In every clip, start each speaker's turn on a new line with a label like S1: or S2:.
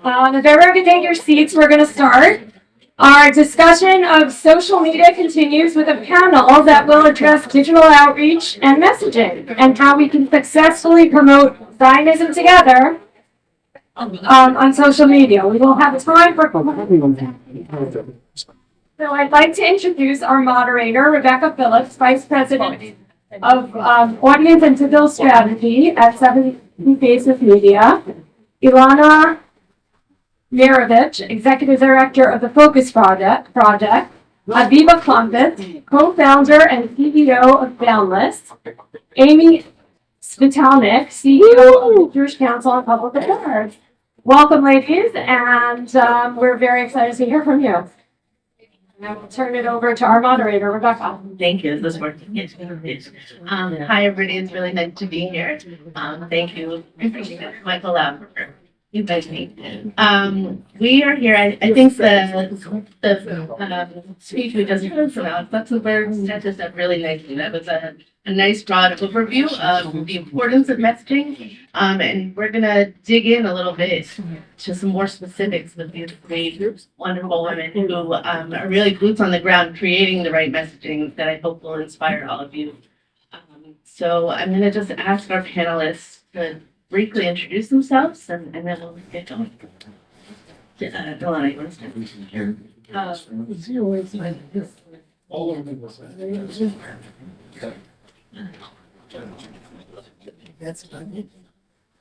S1: If everyone can take your seats, we're going to start. Our discussion of social media continues with a panel that will address digital outreach and messaging and how we can successfully promote Zionism together on social media. We will have time for So I'd like to introduce our moderator, Rebecca Phillips, Vice President of Audience and Digital Strategy at 70 Faces Media, Ilana Meirovitch, Executive Director of the Focus Project, Aviva Klompas, Co-Founder and CEO of Boundless, Amy Spitalnick, CEO of the Jewish Council on Public Affairs. Welcome, ladies, and we're very excited to hear from you. And I will turn it over to our moderator, Rebecca.
S2: Thank you. Is this working? Yes, it is. Hi, everybody. It's really nice to be here. Thank you, Michael, for inviting me. We are here. I think the speech we just heard from Alex Luxembourg set this up really nicely. That was a nice broad overview of the importance of messaging. And we're going to dig in a little bit to some more specifics with these three wonderful women who are really boots on the ground creating the right messaging that I hope will inspire all of you. So I'm going to just ask our panelists to briefly introduce themselves and then we'll get going. Ilana, you want to start?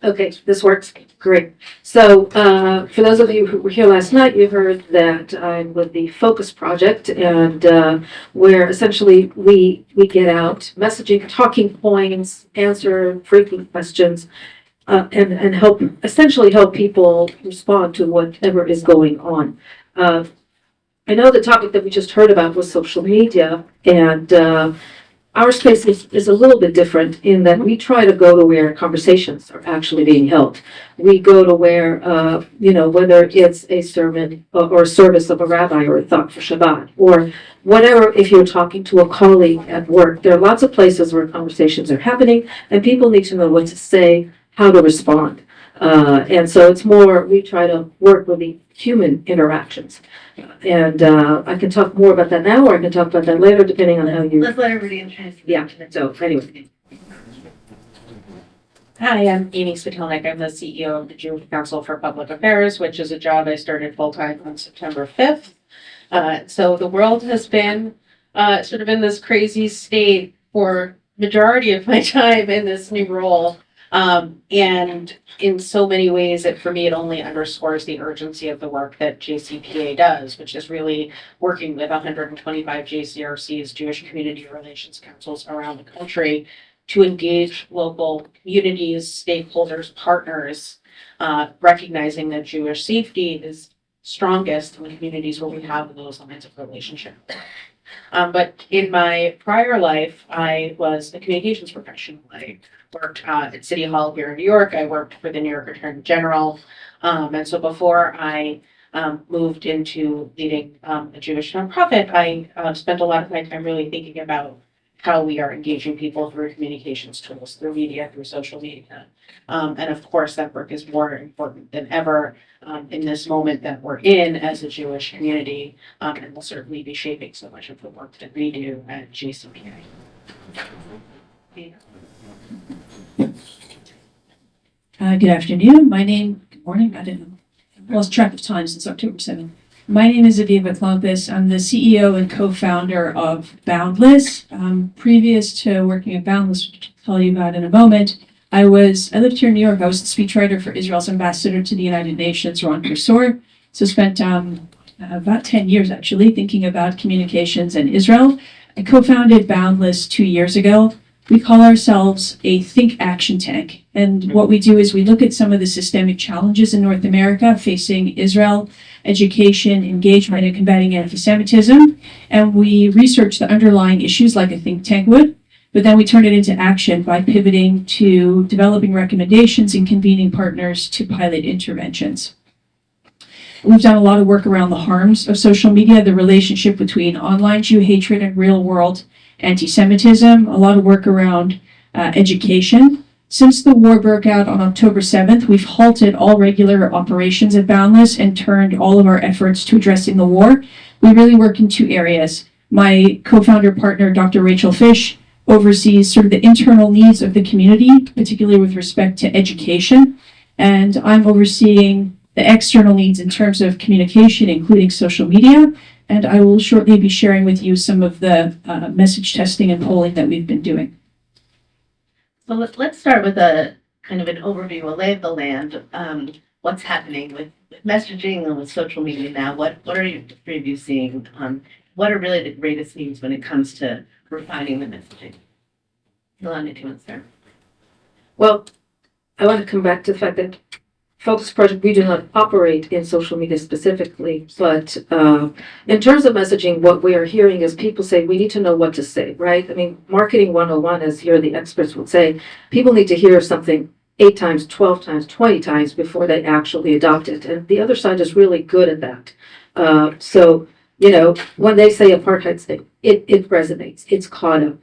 S3: Okay, this works. Great. So for those of you who were here last night, you heard that I'm with the Focus Project, and where essentially we get out messaging, talking points, answer frequent questions, and help people respond to whatever is going on. I know the topic that we just heard about was social media, and our space is a little bit different in that we try to go to where conversations are actually being held. We go to where, whether it's a sermon or a service of a rabbi or a thought for Shabbat or whatever, if you're talking to a colleague at work, there are lots of places where conversations are happening and people need to know what to say, how to respond. And so it's more, we try to work with the human interactions. And I can talk more about that now, or I can talk about that later, depending on how you...
S2: Let's let everybody introduce.
S3: Yeah, so anyway.
S4: Hi, I'm Amy Spitalnick. I'm the CEO of the Jewish Council for Public Affairs, which is a job I started full-time on September 5th. So the world has been sort of in this crazy state for majority of my time in this new role. And in so many ways, for me, it only underscores the urgency of the work that JCPA does, which is really working with 125 JCRCs, Jewish Community Relations Councils around the country, to engage local communities, stakeholders, partners, recognizing that Jewish safety is strongest in the communities where we have those lines of relationship. But in my prior life, I was a communications professional. I worked at City Hall here in New York. I worked for the New York Attorney General. And so before I moved into leading a Jewish nonprofit, I spent a lot of my time really thinking about how we are engaging people through communications tools, through media, through social media. And of course, that work is more important than ever in this moment that we're in as a Jewish community, and will certainly be shaping so much of the work that we do at JCPA.
S5: Good afternoon. Good morning. I lost track of time since October 7th. My name is Aviva Klompas. I'm the CEO and co-founder of Boundless. Previous to working at Boundless, which I'll tell you about in a moment, I lived here in New York. I was the speechwriter for Israel's ambassador to the United Nations, Ron Kursor. So spent about 10 years actually thinking about communications in Israel. I co-founded Boundless 2 years ago. We call ourselves a think action tank. And what we do is we look at some of the systemic challenges in North America facing Israel, education, engagement, and combating anti-Semitism. And we research the underlying issues like a think tank would, but then we turn it into action by pivoting to developing recommendations and convening partners to pilot interventions. We've done a lot of work around the harms of social media, the relationship between online Jew hatred and real world anti-Semitism, a lot of work around education, Since the war broke out on October 7th, we've halted all regular operations at Boundless and turned all of our efforts to addressing the war. We really work in two areas. My co-founder partner, Dr. Rachel Fish, oversees sort of the internal needs of the community, particularly with respect to education. And I'm overseeing the external needs in terms of communication, including social media. And I will shortly be sharing with you some of the message testing and polling that we've been doing.
S2: So let's start with a kind of an overview, a lay of the land. What's happening with messaging and with social media now? What are you three of you seeing? What are really the greatest needs when it comes to refining the messaging? Ilana, do you want to start?
S3: Well, I want to come back to the fact that Focus Project, we do not operate in social media specifically, but in terms of messaging, what we are hearing is people say we need to know what to say, right? I mean, marketing 101, as here the experts would say, people need to hear something 8 times, 12 times, 20 times before they actually adopt it. And the other side is really good at that. So, you know, when they say apartheid state, it resonates, it's caught up.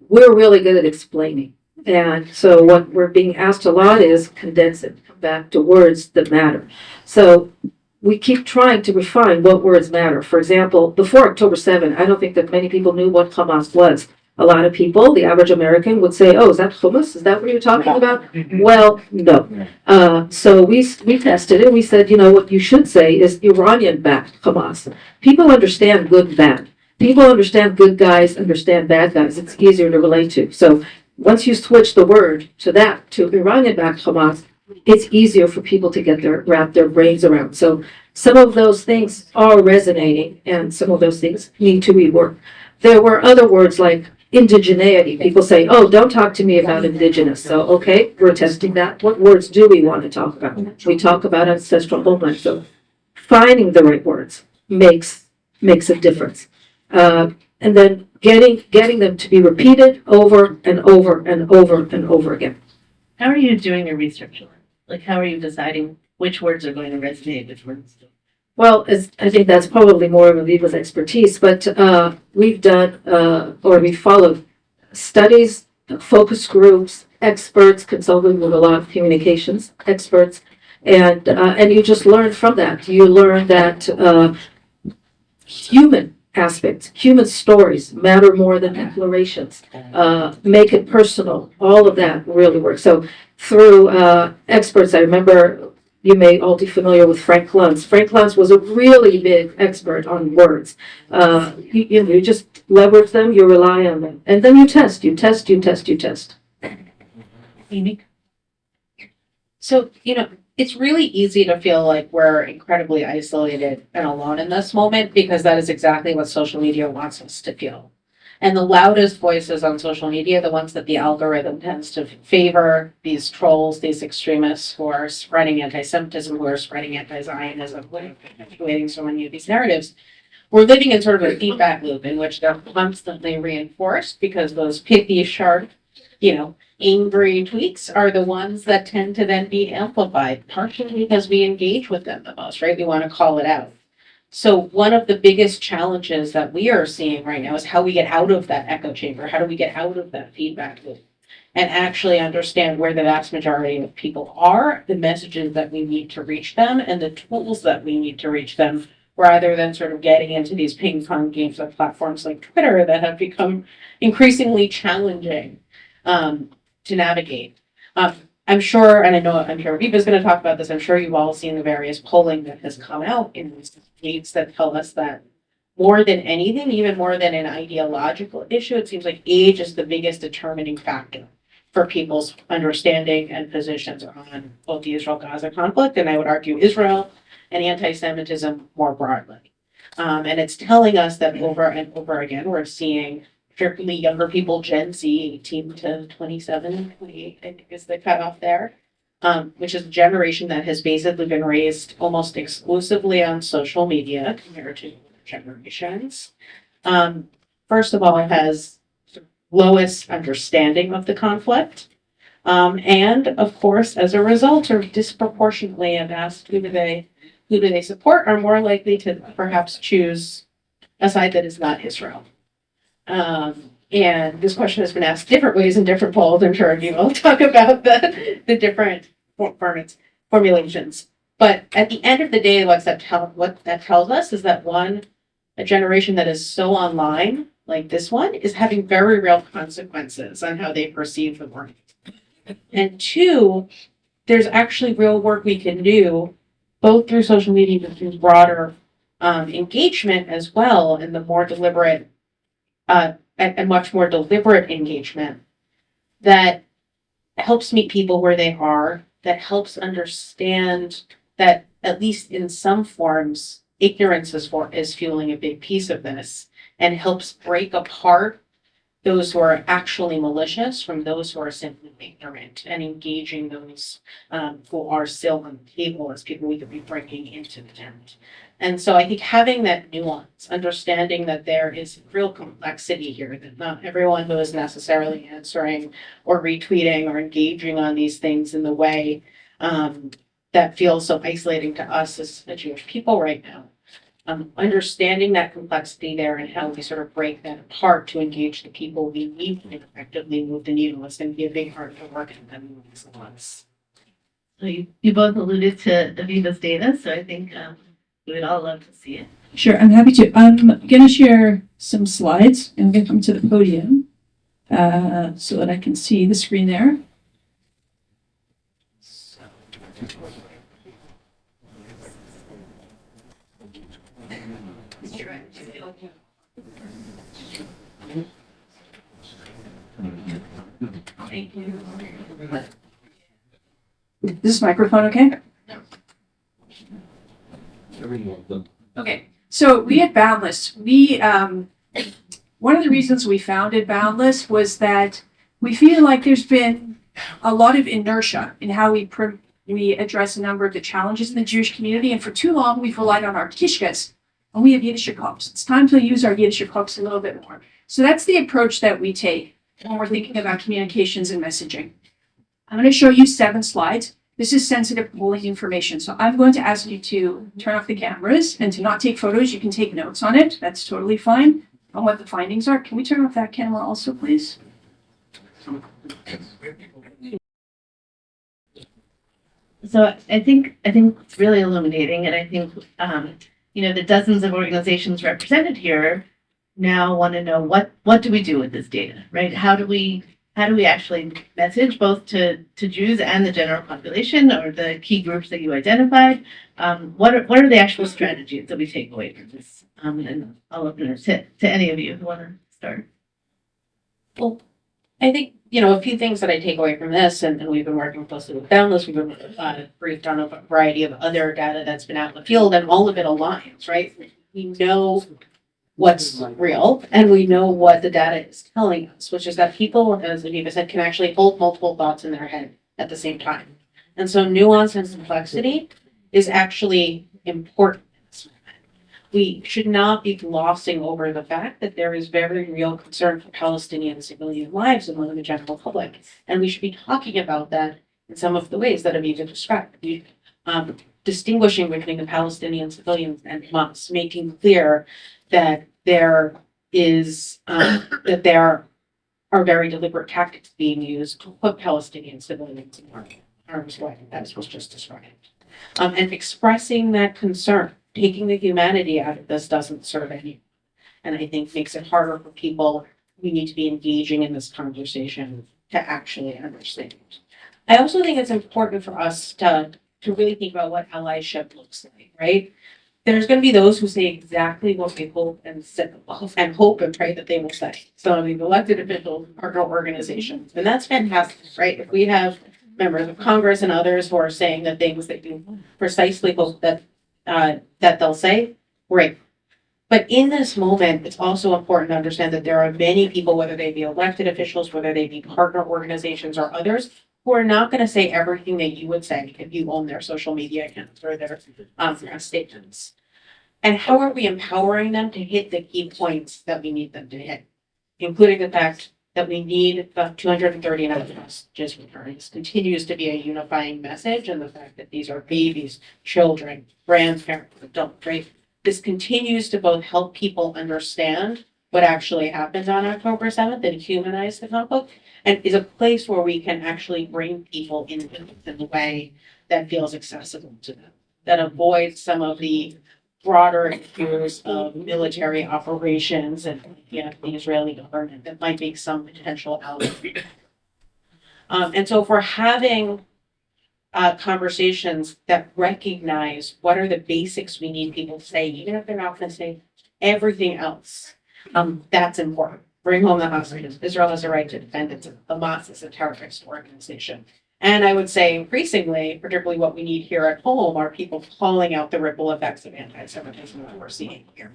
S3: We're really good at explaining. And so what we're being asked a lot is condense it, come back to words that matter. So we keep trying to refine what words matter. For example, before October 7, I don't think that many people knew what Hamas was. A lot of people, the average American, would say, oh, is that hummus? Is that what you're talking about? Well, no. So we tested it. We said, you know, what you should say is Iranian-backed Hamas. People understand good and bad. People understand good guys, understand bad guys. It's easier to relate to. So once you switch the word to that, to Iranian-backed Hamas, it's easier for people to wrap their brains around. So some of those things are resonating, and some of those things need to be worked. There were other words like indigeneity. People say, oh, don't talk to me about indigenous. So, okay, we're testing that. What words do we want to talk about? We talk about ancestral homeland. So finding the right words makes a difference. And then getting them to be repeated over and over and over and over again.
S2: How are you doing your research? Like, how are you deciding which words are going to resonate, which words don't?
S3: Well, I think that's probably more of Aviva's expertise, but we've done, or we followed studies, focus groups, experts, consulting with a lot of communications experts, and you just learn from that. You learn that human aspects, human stories matter more than declarations. Make it personal. All of that really works. So through experts, I remember you may all be familiar with Frank Luntz. Frank Luntz was a really big expert on words. You just leverage them, you rely on them, and then you test.
S2: Amy?
S4: So, it's really easy to feel like we're incredibly isolated and alone in this moment because that is exactly what social media wants us to feel. And the loudest voices on social media, the ones that the algorithm tends to favor, these trolls, these extremists who are spreading anti-Semitism, who are spreading anti-Zionism, who are perpetuating so many of these narratives, we're living in sort of a feedback loop in which they're constantly reinforced because those pithy, sharp, angry tweets are the ones that tend to then be amplified, partially because we engage with them the most, right? We want to call it out. So one of the biggest challenges that we are seeing right now is how we get out of that echo chamber. How do we get out of that feedback loop and actually understand where the vast majority of people are, the messages that we need to reach them, and the tools that we need to reach them, rather than sort of getting into these ping pong games on platforms like Twitter that have become increasingly challenging to navigate. I'm sure, and I'm sure Aviva is going to talk about this, I'm sure you've all seen the various polling that has come out in recent weeks that tell us that more than anything, even more than an ideological issue, it seems like age is the biggest determining factor for people's understanding and positions on both the Israel-Gaza conflict, and I would argue Israel and anti-Semitism more broadly. And it's telling us that over and over again, we're seeing particularly younger people, Gen Z, 18 to 27, 28, I think is the cutoff there, which is a generation that has basically been raised almost exclusively on social media compared to generations. First of all, it has lowest understanding of the conflict. And of course, as a result, are disproportionately, if asked who do they support, are more likely to perhaps choose a side that is not Israel. And this question has been asked different ways in different polls. I'm sure you will talk about the different formulations. But at the end of the day, what that tells us is that one, a generation that is so online, like this one, is having very real consequences on how they perceive the world. And two, there's actually real work we can do, both through social media and through broader engagement as well, and the more deliberate and much more deliberate engagement that helps meet people where they are, that helps understand that at least in some forms, ignorance is fueling a big piece of this, and helps break apart those who are actually malicious from those who are simply ignorant, and engaging those who are still on the table as people we could be bringing into the tent. And so I think having that nuance, understanding that there is real complexity here, that not everyone who is necessarily answering or retweeting or engaging on these things in the way that feels so isolating to us as Jewish people right now. Understanding that complexity there and how we sort of break that apart to engage the people we need to effectively move the needle is going to be a big part of the work in them these months.
S2: So you both alluded to Aviva's data, so I think we would all love to see it.
S5: Sure, I'm happy to. I'm going to share some slides and I'm going to come to the podium so that I can see the screen there.
S2: Thank you.
S5: Is this microphone okay? Okay, so we at Boundless, one of the reasons we founded Boundless was that we feel like there's been a lot of inertia in how we address a number of the challenges in the Jewish community, and for too long we've relied on our kishkas, and we have Yiddish Klompas. It's time to use our Yiddish Klompas a little bit more. So that's the approach that we take when we're thinking about communications and messaging. I'm going to show you 7 slides. This is sensitive polling information, so I'm going to ask you to turn off the cameras and to not take photos. You can take notes on it. That's totally fine on what the findings are. Can we turn off that camera also, please?
S2: So I think it's really illuminating, and I think the dozens of organizations represented here now want to know what do we do with this data, right? How do we actually message both to Jews and the general population, or the key groups that you identified? What are the actual strategies that we take away from this? And I'll open it to any of you who want to start.
S4: Well, I think, a few things that I take away from this, and we've been working closely with Boundless, we've been briefed on a variety of other data that's been out in the field, and all of it aligns, right? We know what's real, and we know what the data is telling us, which is that people, as Aviva said, can actually hold multiple thoughts in their head at the same time. And so nuance and complexity is actually important. We should not be glossing over the fact that there is very real concern for Palestinian civilian lives among the general public. And we should be talking about that in some of the ways that Aviva described. Distinguishing between the Palestinian civilians and Hamas, making clear that there are very deliberate tactics being used to put Palestinian civilians in harm's way, as was just described. And expressing that concern, taking the humanity out of this doesn't serve anyone. And I think makes it harder for people we need to be engaging in this conversation to actually understand. I also think it's important for us to really think about what allyship looks like, right? There's going to be those who say exactly what we hope and hope and pray that they will say. Some of the elected officials, partner organizations, and that's fantastic, right? If we have members of Congress and others who are saying the things that you precisely hope that they'll say, great. But in this moment, it's also important to understand that there are many people, whether they be elected officials, whether they be partner organizations or others, who are not going to say everything that you would say if you own their social media accounts or their statements. And how are we empowering them to hit the key points that we need them to hit, including the fact that we need the 239 messages returned. This continues to be a unifying message, and the fact that these are babies, children, grandparents, adults, right? This continues to both help people understand what actually happened on October 7th and humanize the conflict, and is a place where we can actually bring people in the way that feels accessible to them, that avoids some of the broader issues of military operations and the Israeli government that might make some potential allies. And so if we're having conversations that recognize what are the basics we need people to say, even if they're not going to say everything else, that's important. Bring home the hostages. Israel has a right to defend itself. Hamas is a terrorist organization. And I would say increasingly, particularly what we need here at home, are people calling out the ripple effects of anti-Semitism that we're seeing here.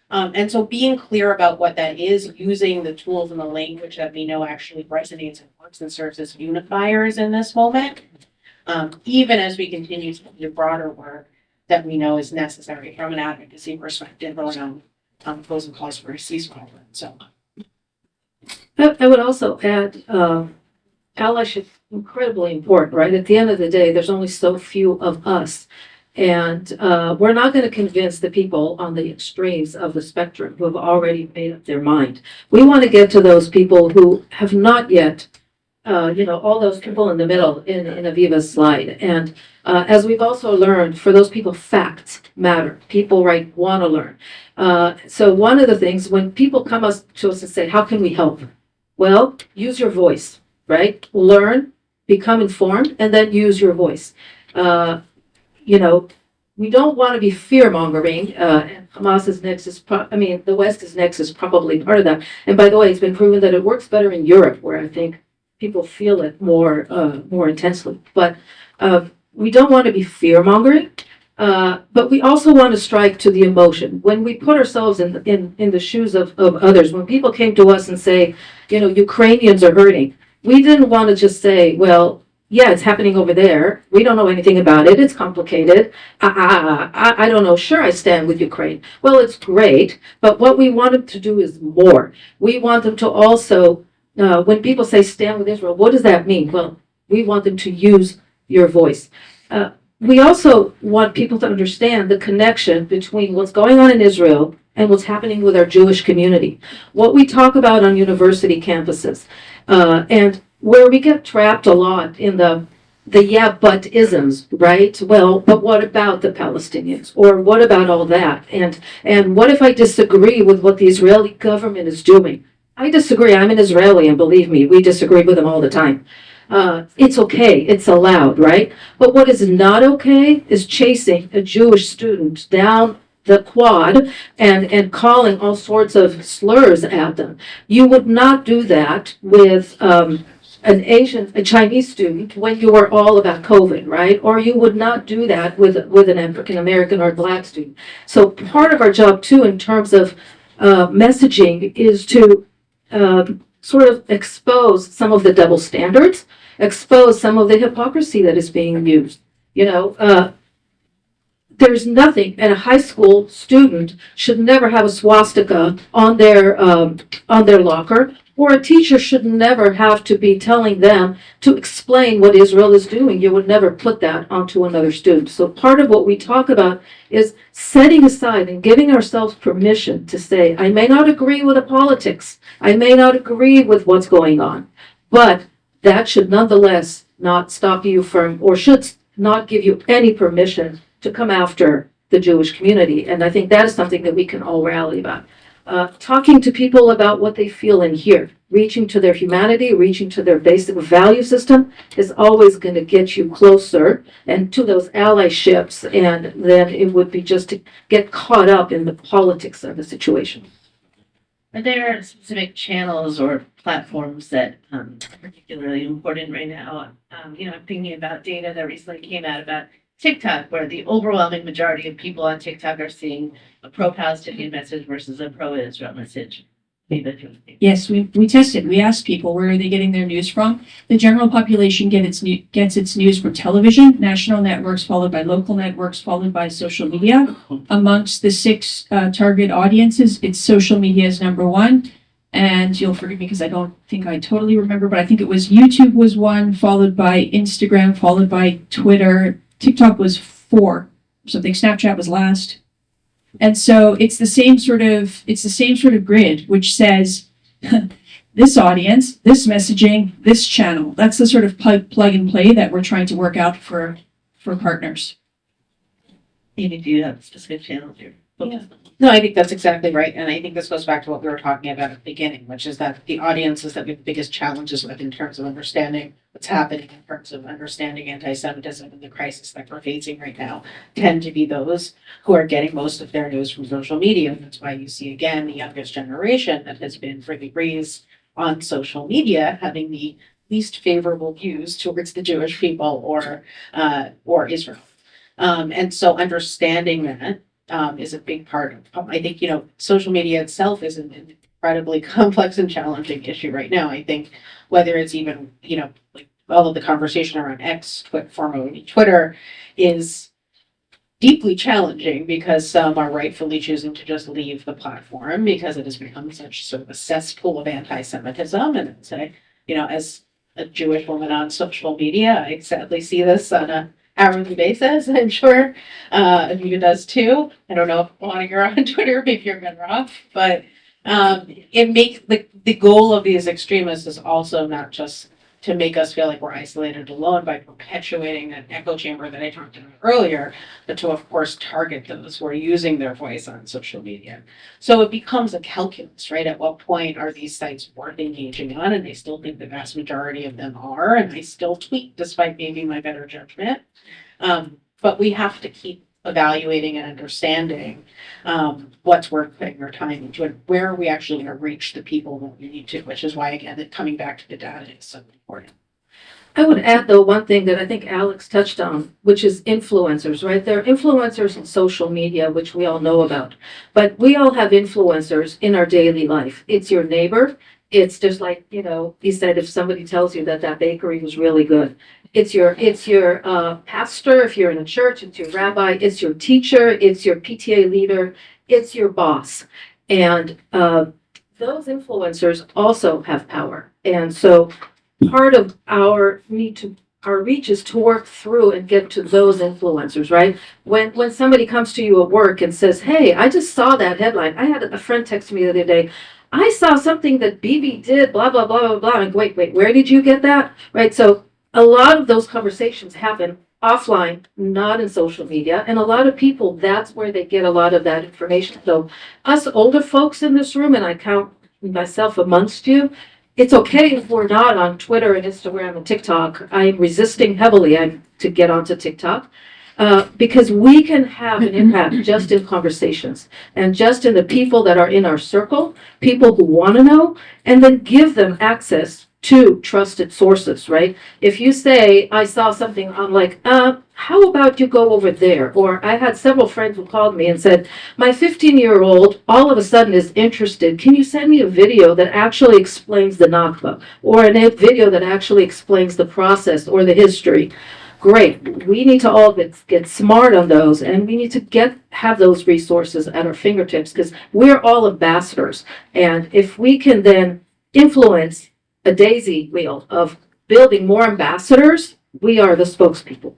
S4: And so being clear about what that is, using the tools and the language that we know actually resonates and works and serves as unifiers in this moment, even as we continue to do broader work that we know is necessary from an advocacy perspective around opposing calls for a ceasefire and so on.
S3: I would also add, allyship is incredibly important, right? At the end of the day, there's only so few of us. And we're not going to convince the people on the extremes of the spectrum who have already made up their mind. We want to get to those people who have not yet, all those people in the middle in Aviva's slide. And as we've also learned, for those people, facts matter. People, right, want to learn. So one of the things, when people come to us and say, how can we help? Well, use your voice, right? Learn, become informed, and then use your voice. We don't want to be fear-mongering, and Hamas's nexus, the West's nexus is probably part of that. And by the way, it's been proven that it works better in Europe, where I think people feel it more intensely. But we don't want to be fear-mongering, but we also want to strike to the emotion. When we put ourselves in the shoes of others, when people came to us and say, Ukrainians are hurting, we didn't want to just say, well, yeah, it's happening over there. We don't know anything about it. It's complicated. I don't know. Sure, I stand with Ukraine. Well, it's great. But what we want them to do is more. We want them to also, when people say stand with Israel, what does that mean? Well, we want them to use your voice. We also want people to understand the connection between what's going on in Israel and what's happening with our Jewish community. What we talk about on university campuses. And where we get trapped a lot in the yeah, but isms, right? Well, but what about the Palestinians? Or what about all that? And what if I disagree with what the Israeli government is doing? I disagree. I'm an Israeli, and believe me, we disagree with them all the time. It's okay. It's allowed, right? But what is not okay is chasing a Jewish student down the quad and calling all sorts of slurs at them. You would not do that with a Chinese student when you were all about COVID, right? Or you would not do that with an African American or Black student. So part of our job too, in terms of messaging, is to sort of expose some of the double standards, expose some of the hypocrisy that is being used. There's nothing, and a high school student should never have a swastika on their locker, or a teacher should never have to be telling them to explain what Israel is doing. You would never put that onto another student. So part of what we talk about is setting aside and giving ourselves permission to say, I may not agree with the politics, I may not agree with what's going on, but that should nonetheless not stop you from, or should not give you any permission to come after the Jewish community. And I think that is something that we can all rally about. Talking to people about what they feel in here, reaching to their humanity, reaching to their basic value system is always going to get you closer and to those allyships. And then it would be just to get caught up in the politics of the situation.
S2: Are there specific channels or platforms that are particularly important right now? I'm thinking about data that recently came out about TikTok, where the overwhelming majority of people on TikTok are seeing a pro-Palestinian message versus a pro-Israel message.
S5: Yes, we tested. We asked people, where are they getting their news from? The general population gets its news from television, national networks, followed by local networks, followed by social media. Amongst the 6 target audiences, it's social media is number 1. And you'll forgive me because I don't think I totally remember, but I think it was YouTube was 1, followed by Instagram, followed by Twitter. TikTok was 4 something. Snapchat was last. And so it's the same sort of grid, which says this audience, this messaging, this channel. That's the sort of plug and play that we're trying to work out for partners.
S2: Maybe do you have specific channels here?
S4: Yeah. No, I think that's exactly right. And I think this goes back to what we were talking about at the beginning, which is that the audiences that we have the biggest challenges with in terms of understanding what's happening, in terms of understanding anti-Semitism and the crisis that we're facing right now, tend to be those who are getting most of their news from social media. And that's why you see, again, the youngest generation that has been really raised on social media having the least favorable views towards the Jewish people or Israel. And so understanding that is a big part of, I think, social media itself is an incredibly complex and challenging issue right now. I think whether it's even, like all of the conversation around X, formerly Twitter, is deeply challenging because some are rightfully choosing to just leave the platform because it has become such sort of a cesspool of anti-Semitism. And say, as a Jewish woman on social media, I sadly see this on a hourly basis. I'm sure Aviva does too. I don't know if Ilana, you're on Twitter, maybe you're better off, but it makes the goal of these extremists is also not just to make us feel like we're isolated alone by perpetuating that echo chamber that I talked about earlier, but to of course target those who are using their voice on social media. So it becomes a calculus, right? At what point are these sites worth engaging on? And I still think the vast majority of them are, and I still tweet despite maybe my better judgment. But we have to keep evaluating and understanding what's worth putting our time into and where are we actually going to reach the people that we need to, which is why, again, that coming back to the data is so important.
S3: I would add, though, one thing that I think Alex touched on, which is influencers, right? There are influencers in social media, which we all know about, but we all have influencers in our daily life. It's your neighbor. It's just like, he said, if somebody tells you that bakery was really good. It's your pastor, if you're in a church, it's your rabbi, it's your teacher, it's your PTA leader, it's your boss. And those influencers also have power. And so part of our reach is to work through and get to those influencers, right? When somebody comes to you at work and says, hey, I just saw that headline. I had a friend text me the other day. I saw something that BB did, blah, blah, blah, blah, blah. And wait, where did you get that? Right? So a lot of those conversations happen offline, not in social media. And a lot of people, that's where they get a lot of that information. So us older folks in this room, and I count myself amongst you, it's okay if we're not on Twitter and Instagram and TikTok. I'm resisting heavily to get onto TikTok because we can have an impact just in conversations and just in the people that are in our circle, people who want to know, and then give them access to trusted sources, right? If you say, I saw something, I'm like, how about you go over there? Or I had several friends who called me and said, my 15-year-old all of a sudden is interested. Can you send me a video that actually explains the Nakba? Or a video that actually explains the process or the history? Great. We need to all get smart on those, and we need to have those resources at our fingertips because we're all ambassadors. And if we can then influence a daisy wheel of building more ambassadors, we are the spokespeople.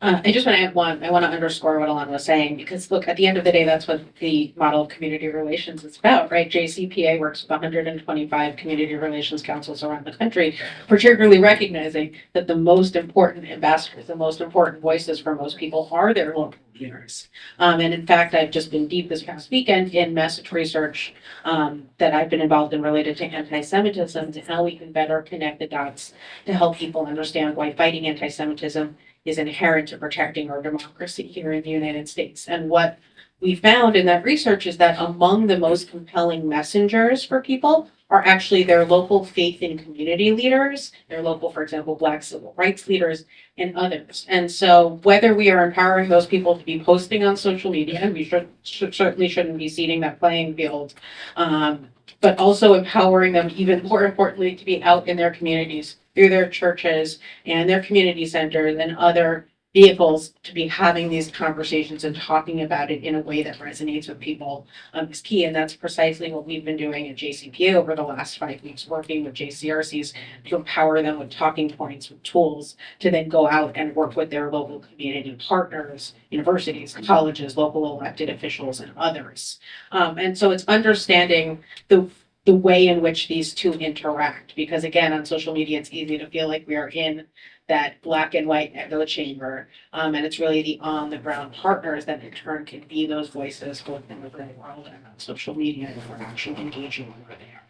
S4: I just want to add one. I want to underscore what Ilana was saying because, look, at the end of the day, that's what the model of community relations is about, right? JCPA works with 125 community relations councils around the country, particularly recognizing that the most important ambassadors, the most important voices for most people are their local leaders. And in fact, I've just been deep this past weekend in message research that I've been involved in related to anti-Semitism and how we can better connect the dots to help people understand why fighting anti-Semitism is inherent to protecting our democracy here in the United States. And what we found in that research is that among the most compelling messengers for people are actually their local faith and community leaders, their local, for example, Black civil rights leaders, and others. And so whether we are empowering those people to be posting on social media, and we certainly shouldn't be ceding that playing field, but also empowering them even more importantly to be out in their communities through their churches and their community centers and other vehicles to be having these conversations and talking about it in a way that resonates with people is key. And that's precisely what we've been doing at JCPA over the last 5 weeks, working with JCRCs to empower them with talking points, with tools to then go out and work with their local community partners, universities, colleges, local elected officials, and others. And so it's understanding the way in which these two interact, because again, on social media, it's easy to feel like we are in that black and white echo chamber. And it's really the on the ground partners that in turn can be those voices both in the real world and on social media if we're actually engaging over there.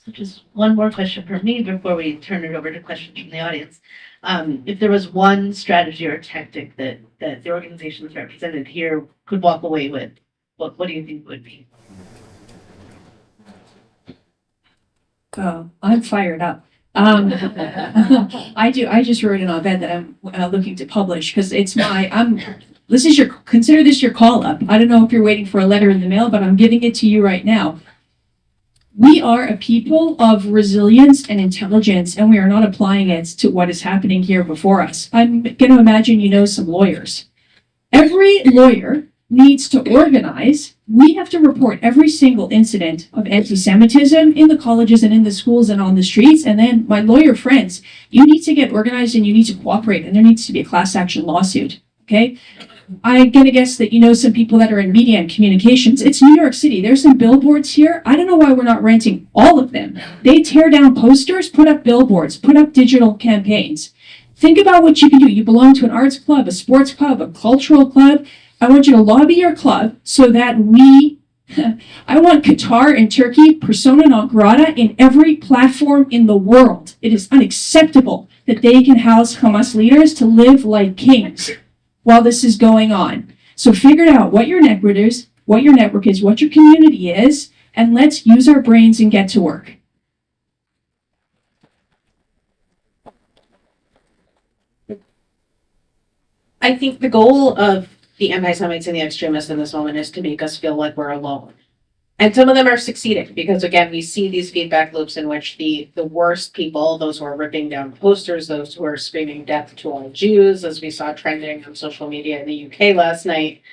S2: So just one more question from me before we turn it over to questions from the audience. If there was one strategy or tactic that the organizations represented here could walk away with, what do you think would be?
S5: Oh, I'm fired up. I just wrote an op-ed that I'm looking to publish because consider this your call up. I don't know if you're waiting for a letter in the mail, but I'm giving it to you right now. We are a people of resilience and intelligence, and we are not applying it to what is happening here before us. I'm going to imagine you know some lawyers. Every lawyer needs to organize. We have to report every single incident of anti-Semitism in the colleges and in the schools and on the streets. And then my lawyer friends, you need to get organized and you need to cooperate, and there needs to be a class action lawsuit. Okay. I'm going to guess that you know some people that are in media and communications. It's New York City. There's some billboards here. I don't know why we're not renting all of them. They tear down posters, put up billboards, put up digital campaigns. Think about what you can do. You belong to an arts club, a sports club, a cultural club. I want you to lobby your club so that I want Qatar and Turkey persona non grata in every platform in the world. It is unacceptable that they can house Hamas leaders to live like kings while this is going on. So figure out what your network is, what your community is, and let's use our brains and get to work.
S4: I think the goal of the anti-Semites and the extremists in this moment is to make us feel like we're alone. And some of them are succeeding because, again, we see these feedback loops in which the worst people, those who are ripping down posters, those who are screaming death to all Jews, as we saw trending on social media in the UK last night,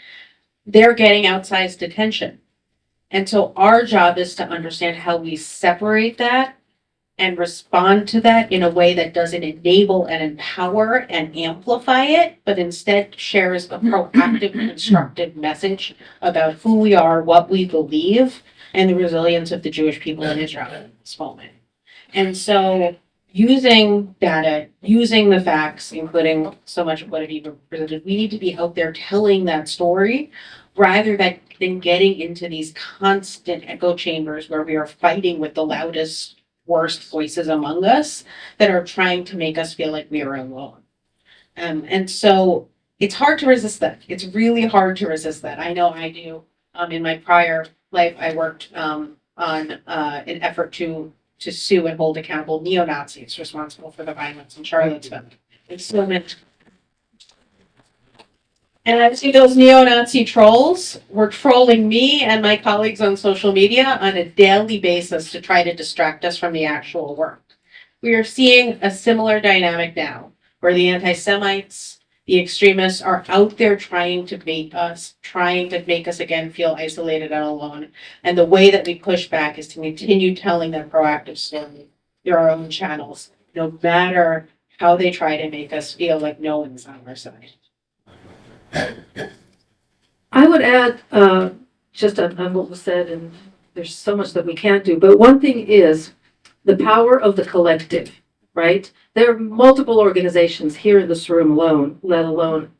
S4: they're getting outsized attention. And so our job is to understand how we separate that and respond to that in a way that doesn't enable and empower and amplify it, but instead shares a proactive, constructive message about who we are, what we believe, and the resilience of the Jewish people in Israel in this moment. And so using data, using the facts, including so much of what Aviva presented, we need to be out there telling that story rather than getting into these constant echo chambers where we are fighting with the loudest, worst voices among us that are trying to make us feel like we are alone. And so it's hard to resist that. It's really hard to resist that. I know I do. In my prior life, I worked on an effort to sue and hold accountable neo-Nazis responsible for the violence in Charlottesville. And so much. And I see those neo-Nazi trolls were trolling me and my colleagues on social media on a daily basis to try to distract us from the actual work. We are seeing a similar dynamic now, where the anti-Semites, the extremists are out there trying to make us again feel isolated and alone. And the way that we push back is to continue telling that proactive story through our own channels, no matter how they try to make us feel like no one's on our side.
S3: I would add, just on what was said, and there's so much that we can't do, but one thing is the power of the collective, right? There are multiple organizations here in this room alone, let alone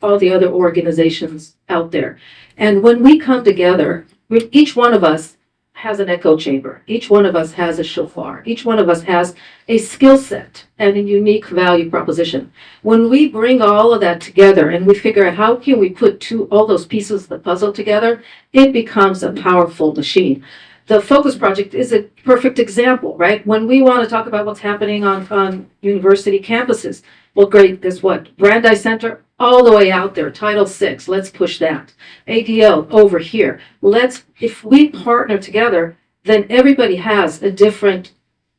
S3: all the other organizations out there. And when we come together, each one of us has an echo chamber. Each one of us has a shofar. Each one of us has a skill set and a unique value proposition. When we bring all of that together and we figure out how can we put all those pieces of the puzzle together, it becomes a powerful machine. The Focus Project is a perfect example, right? When we want to talk about what's happening on university campuses, well, great, there's what? Brandeis Center, all the way out there, Title VI, let's push that. ADL, over here. If we partner together, then everybody has a different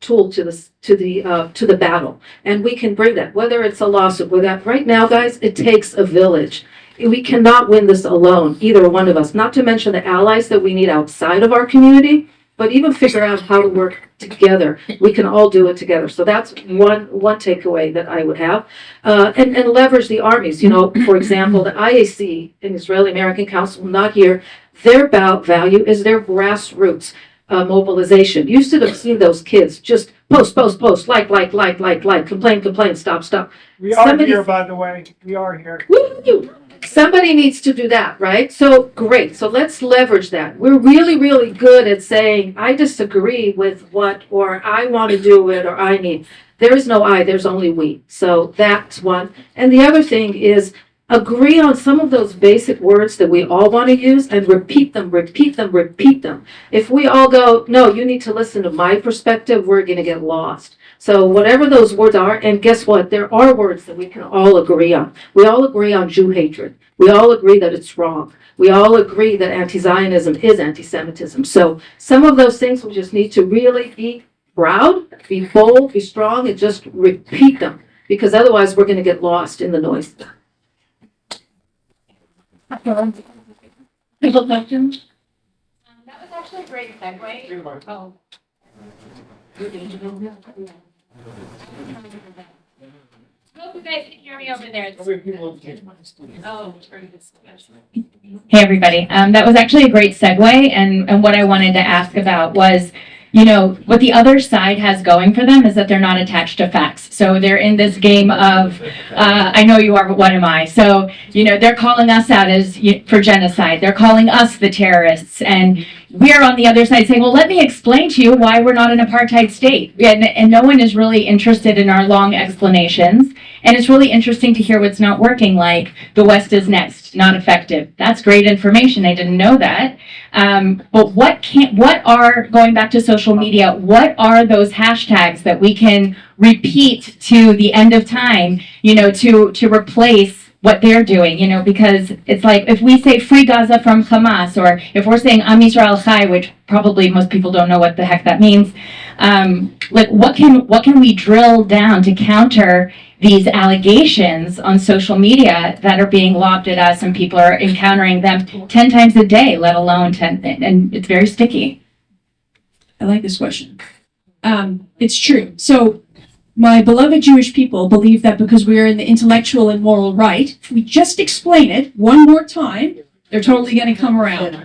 S3: tool to the battle. And we can bring that, whether it's a lawsuit, right now, guys, it takes a village. We cannot win this alone, either one of us, not to mention the allies that we need outside of our community, but even figure out how to work together. We can all do it together. So that's one takeaway that I would have. And leverage the armies. You know, for example, the IAC, an Israeli American Council, not here, their value is their grassroots mobilization. You should have seen those kids just post, like, complain, stop.
S6: We are
S3: Somebody-
S6: here, by the way. We are here.
S3: Woo! Somebody needs to do that, right? So great. So let's leverage that. We're really, really good at saying, I disagree with what, or I want to do it, or I need. There is no I, there's only we. So that's one. And the other thing is agree on some of those basic words that we all want to use and repeat them. If we all go, no, you need to listen to my perspective, we're going to get lost. So whatever those words are, and guess what? There are words that we can all agree on. We all agree on Jew hatred. We all agree that it's wrong. We all agree that anti-Zionism is anti-Semitism. So some of those things we just need to really be proud, be bold, be strong, and just repeat them. Because otherwise we're going to get lost in the noise.
S2: People questions?
S1: That was actually a great segue. Oh. Hope you guys can hear me over there. Oh, hey everybody. That was actually a great segue, and what I wanted to ask about was, you know, what the other side has going for them is that they're not attached to facts. So they're in this game of, I know you are, but what am I? So, you know, they're calling us out for genocide. They're calling us the terrorists. And we're on the other side saying, well, let me explain to you why we're not an apartheid state. And no one is really interested in our long explanations. And it's really interesting to hear what's not working, like the West is next, not effective. That's great information. I didn't know that. But what are, going back to social media, what are those hashtags that we can repeat to the end of time, you know, to replace what they're doing, you know, because it's like if we say free Gaza from Hamas, or if we're saying Am Yisrael Chai, which probably most people don't know what the heck that means, like what can we drill down to counter these allegations on social media that are being lobbed at us, and people are encountering them 10 times a day, let alone 10, and it's very sticky.
S5: I like this question. It's true. So my beloved Jewish people believe that because we are in the intellectual and moral right, if we just explain it one more time, they're totally going to come around.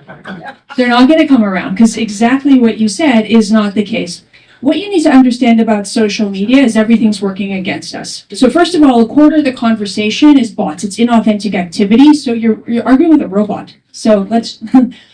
S5: They're not going to come around because exactly what you said is not the case. What you need to understand about social media is everything's working against us. So first of all, a quarter of the conversation is bots. It's inauthentic activity. So you're arguing with a robot. So let's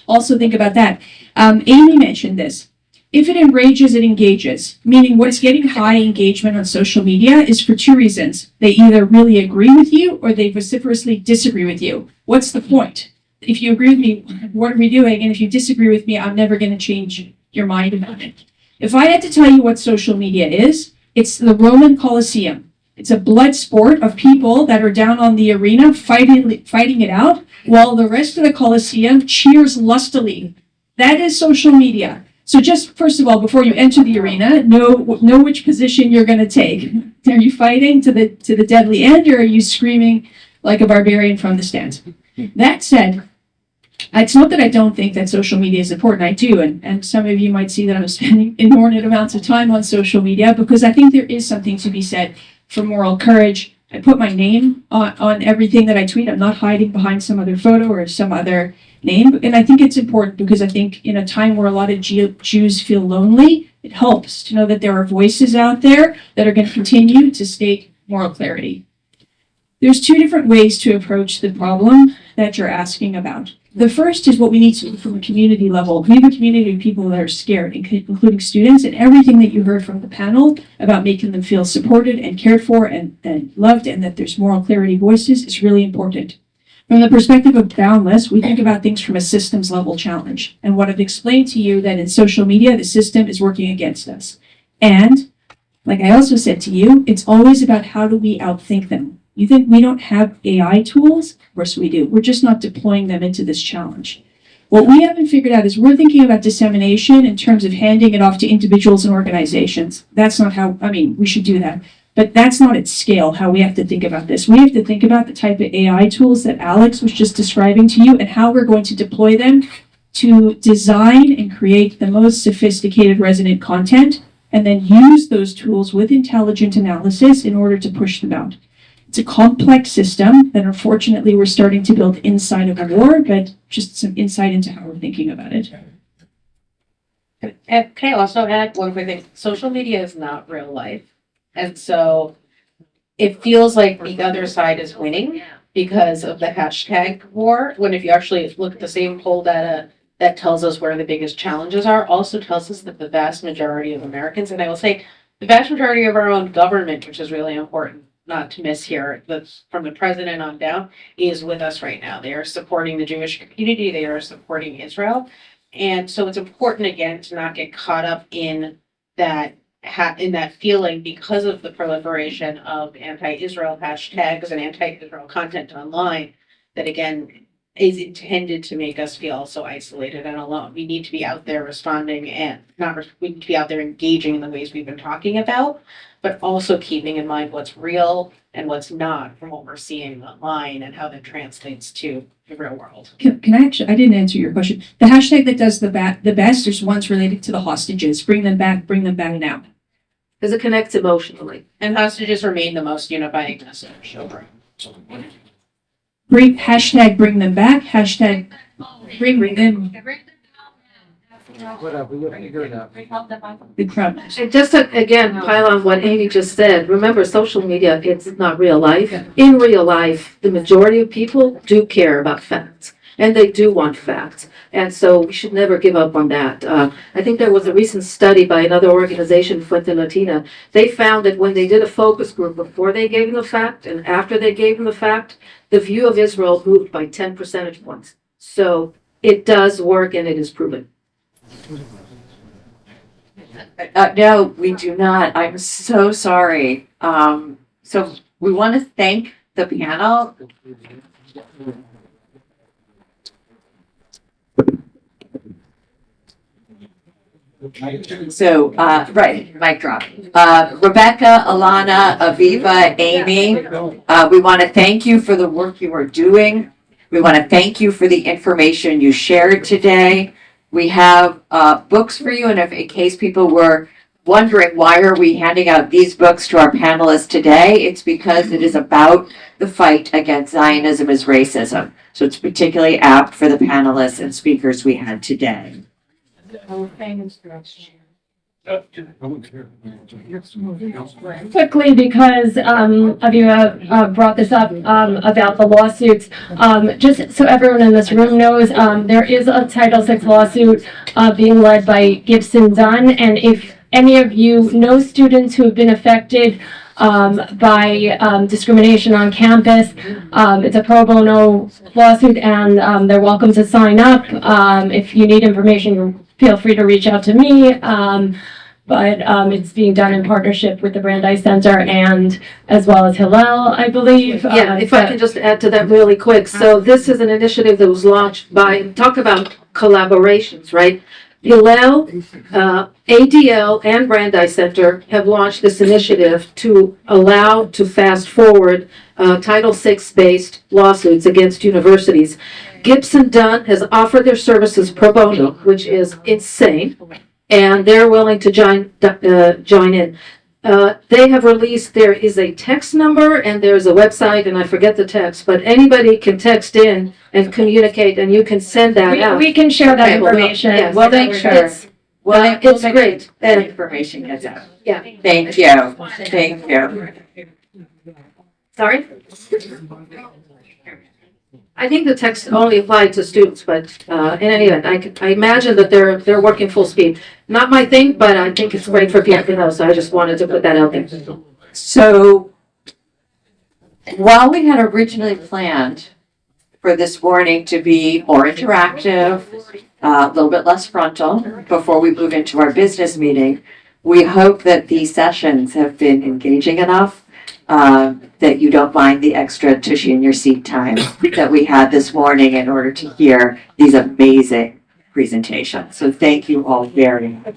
S5: also think about that. Amy mentioned this. If it enrages, it engages, meaning what's getting high engagement on social media is for two reasons. They either really agree with you or they vociferously disagree with you. What's the point? If you agree with me, what are we doing? And if you disagree with me, I'm never going to change your mind about it. If I had to tell you what social media is, it's the Roman Colosseum. It's a blood sport of people that are down on the arena fighting it out while the rest of the Colosseum cheers lustily. That is social media. So just first of all, before you enter the arena, know which position you're going to take. Are you fighting to the deadly end, or are you screaming like a barbarian from the stands? That said, it's not that I don't think that social media is important. I do, and some of you might see that I'm spending inordinate amounts of time on social media because I think there is something to be said for moral courage. I put my name on everything that I tweet. I'm not hiding behind some other photo or some other name. And I think it's important because I think in a time where a lot of Jews feel lonely, it helps to know that there are voices out there that are going to continue to state moral clarity. There's two different ways to approach the problem that you're asking about. The first is what we need to do from a community level. We have a community of people that are scared, including students, and everything that you heard from the panel about making them feel supported and cared for and loved, and that there's moral clarity voices is really important. From the perspective of Boundless, we think about things from a systems level challenge. And what I've explained to you that in social media, the system is working against us. And like I also said to you, it's always about how do we outthink them. You think we don't have AI tools? Of course we do. We're just not deploying them into this challenge. What we haven't figured out is we're thinking about dissemination in terms of handing it off to individuals and organizations. That's not how, I mean, we should do that. But that's not at scale how we have to think about this. We have to think about the type of AI tools that Alex was just describing to you and how we're going to deploy them to design and create the most sophisticated resonant content and then use those tools with intelligent analysis in order to push them out. It's a complex system that unfortunately we're starting to build inside of a war, but just some insight into how we're thinking about it.
S4: And can I also add one quick thing? Social media is not real life. And so it feels like the other side is winning because of the hashtag war, when if you actually look at the same poll data that tells us where the biggest challenges are, also tells us that the vast majority of Americans, and I will say the vast majority of our own government, which is really important not to miss here, from the president on down, is with us right now. They are supporting the Jewish community. They are supporting Israel. And so it's important, again, to not get caught up in that feeling because of the proliferation of anti-Israel hashtags and anti-Israel content online that, again, is intended to make us feel so isolated and alone. We need to be out there responding and we need to be out there engaging in the ways we've been talking about, but also keeping in mind what's real and what's not from what we're seeing online and how that translates to the real world.
S5: Can I actually, I didn't answer your question. The hashtag that does the best is ones related to the hostages. Bring them back now.
S3: Because it connects emotionally.
S4: And hostages remain the most unifying message.
S5: Hashtag bring them back. Hashtag bring them.
S6: Whatever, you'll figure it out.
S5: The crowd.
S3: And just to, again, pile on what Amy just said, remember, social media, it's not real life. In real life, the majority of people do care about facts, and they do want facts. And so we should never give up on that. I think there was a recent study by another organization, Fuente Latina. They found that when they did a focus group before they gave them the fact and after they gave them the fact, the view of Israel moved by 10 percentage points. So it does work and it is proven.
S7: No, we do not. I'm so sorry. So we want to thank the panel. So, right, mic drop. Rebecca, Ilana, Aviva, Amy, we want to thank you for the work you are doing. We want to thank you for the information you shared today. We have books for you, and if in case people were wondering why are we handing out these books to our panelists today, it's because it is about the fight against Zionism as racism. So it's particularly apt for the panelists and speakers we had today.
S1: Quickly, because Aviva brought this up about the lawsuits, just so everyone in this room knows, there is a Title VI lawsuit being led by Gibson Dunn, and if any of you know students who have been affected by discrimination on campus, it's a pro bono lawsuit, and they're welcome to sign up. If you need information, feel free to reach out to me. But it's being done in partnership with the Brandeis Center and as well as Hillel, I believe.
S3: Yeah, if I can just add to that really quick. So this is an initiative that was launched by, talk about collaborations, right? Hillel, ADL, and Brandeis Center have launched this initiative to allow to fast forward Title VI-based lawsuits against universities. Gibson Dunn has offered their services pro bono, which is insane, and they're willing to join in. They have released, there is a text number and there's a website, and I forget the text, but anybody can text in and communicate, and you can send that out.
S1: We can share that
S3: Okay, well,
S1: information.
S3: yes.
S7: We'll make sure.
S3: It's great.
S7: That information gets out.
S3: Yeah.
S7: Thank you. Thank you.
S3: Sorry? I think the text only applied to students, but in any event, I imagine that they're working full speed. Not my thing, but I think it's great for people to know, so I just wanted to put that out there.
S7: So while we had originally planned for this morning to be more interactive, a little bit less frontal before we move into our business meeting, we hope that these sessions have been engaging enough that you don't mind the extra tushy in your seat time that we had this morning in order to hear these amazing presentations. So thank you all very much.